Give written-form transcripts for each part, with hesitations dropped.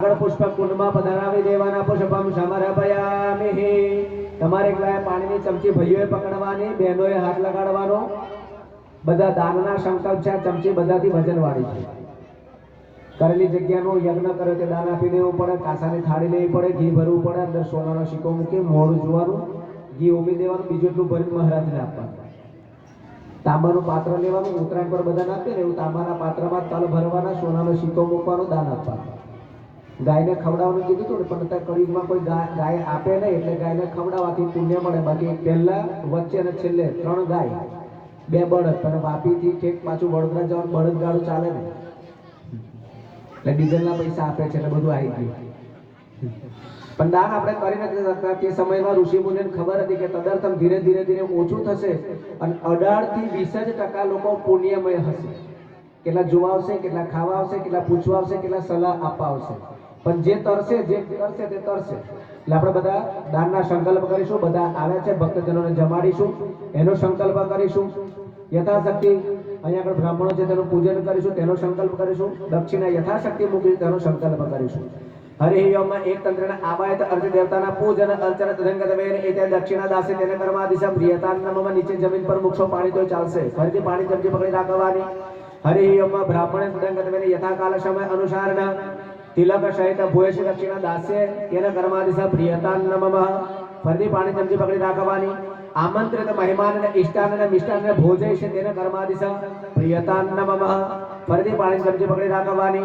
पुष्पक कुंडમાં પધરાવી દેવાના પુષ્પમ સમર્પયામિ। તમારે એકલા પાણીની ચમચી ભાઈઓએ પકડવાની, બહેનોએ હાથ લગાડવાનો। બધા દાનના સંકલ્પ છે। ચમચી બધાથી વજનવાળી છે। કરેલી જગ્યાનો યજ્ઞ કર્યો તે દાન આપી દેવું પડે। કાસાની થાળી લેવી પડે, ઘી ભરવું પડે, અંદર સોનાનો સિક્કો મૂકી મોઢું જોવાનું, ઘી ઉમી દેવાનું, બીજું એટલું ભરીને મહારાજને આપવાનું। તાંબાનું પાત્ર લેવાનું, ઉત્તરાયણ પર બધા નાખે ને એવું તાંબાના પાત્રમાં તલ ભરવાના, સોનાનો સિક્કો મૂકવાનો, દાન આપવાનું। ગાયને ખવડાવવાનું કીધું હતું ને, પણ અત્યારે કળિયુગમાં કોઈ ગાય આપે નહીં, એટલે ગાયને ખવડાવવાથી પુણ્ય મળે। બાકી પહેલા, વચ્ચે અને છેલ્લે 3 ગાય 2 બળદ, અને વાપીથી ઠેક પાછું વડોદરા જવાનું બળદગાડું ચાલે ને, એટલે ડીઝલના પૈસા આપે છે, એટલે બધું આવી ગયું। પણ દાન આપણે કરી નથી શકતા। તે સમયમાં ઋષિ મુનિને ખબર હતી કે તદર્થમ ધીરે ધીરે ઓછું થશે અને 18 થી 20% લોકો પુણ્યમય હશે। કેટલા જોવા આવશે, કેટલા ખાવા આવશે, કેટલા પૂછવા આવશે, કેટલા સલાહ આપવા આવશે, પણ જે તરસે, જે કરશે તે તરસે। એટલે આપણે બધા દાનના સંકલ્પ કરીશું। બધા આવ્યા છે, ભક્તજનોને જમાડીશું, એનો સંકલ્પ કરીશું। યથાશક્તિ અહીંયા આગળ બ્રાહ્મણો છે તેનું પૂજન કરીશું, તેનો સંકલ્પ કરીશું। દક્ષિણા યથાશક્તિ મૂકી તેનો સંકલ્પ કરીશું। હરિ ઓમ એક તંત્રના આવાયત અર્ચ દેવતાના પૂજન અર્ચન તદંગતવેન એતે દક્ષિણા દાસે તેને કર્માદિશા પ્રિયતાન નમઃ। નીચે જમીન પર મૂકશો, પાણી તો ચાલશે, ફરીથી પાણી ચમચી પકડી રાખવાની। હરિ ઓમ બ્રાહ્મણ તદંગતવેન યથાકાલ સમય અનુસારણ तिलक सहित भूयश दक्षिणा दास्य तेन कर्मादिशा प्रियतान नमः। फरती पाणी चमची पकड़ी राखवानी। आमंत्रित मेहमान ने इष्टान ने मिष्टान ने भोजयश तेन कर्मादिशा प्रियतान नमः। फरती पाणी चमची पकड़ी राखवानी।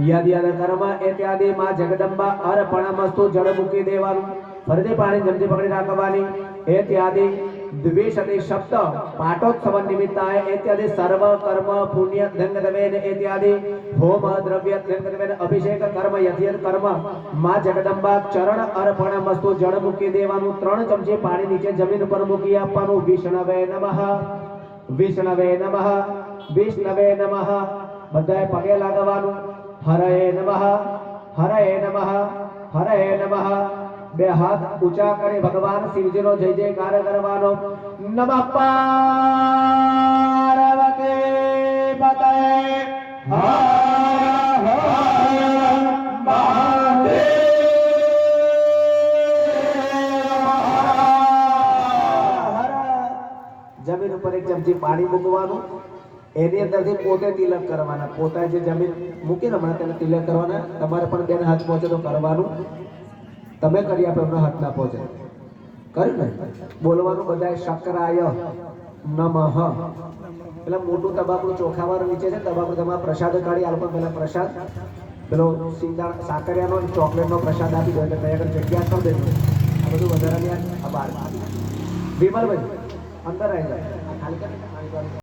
यदि यद कर्म इत्यादि मां जगदंबा अर्पणमस्तु जड़ मूकी देवानुं। फरती पाणी चमची पकड़ी राखवानी। इत्यादि द्विशति सप्त पाठोत्सव निमित्ताय इत्यादि सर्व कर्म पुण्य धन्यतमेन इत्यादि होम द्रव्य धन्यतमेन अभिषेक कर्म यथेत कर्म मां जगदंबा चरण अर्पणमस्तु जड़ मूकी देवानुं। 3 चमची पाणी नीचे जमीन पर मूकी आपवानुं। विष्णवे नमः, विष्णवे नमः, विष्णवे नमः। बधाए पगे लागवानुं। हरये नमः, हरये नमः, हरये नमः। 2 हाथ ऊंचा करे भगवान शिवजी नो जय जयकार करवानो। नमः पार्वती पतये हर हर महादेव। जमीन पर एक चमची पानी मूकवानुं। एनी अंदरथी पोते तिलक करवाना। पोता जे जमीन मूकी ने हमણાં તેને तिलक करवाना। તમારે પણ બેન હાથ પહોંચે તો કરવાનું। તમે કરી આપો, એમનો હાથ ના પહોંચે કર્યું ને, બોલવાનું બધાએ શક્રાય નમઃ। પેલા મોટું તબાકડું ચોખાવાળું નીચે છે, તબાકડું તમારે પ્રસાદ કાઢી આ લોકો પેલા પ્રસાદ પેલો સિંગદાણ સાકરિયાનો ચોકલેટનો પ્રસાદ આપી દો, એટલે ત્યાં આગળ જગ્યા કરી દેજો। આ બધું વધારાની આ બહાર વિમલભાઈ અંદર આવી જાય, ખાલી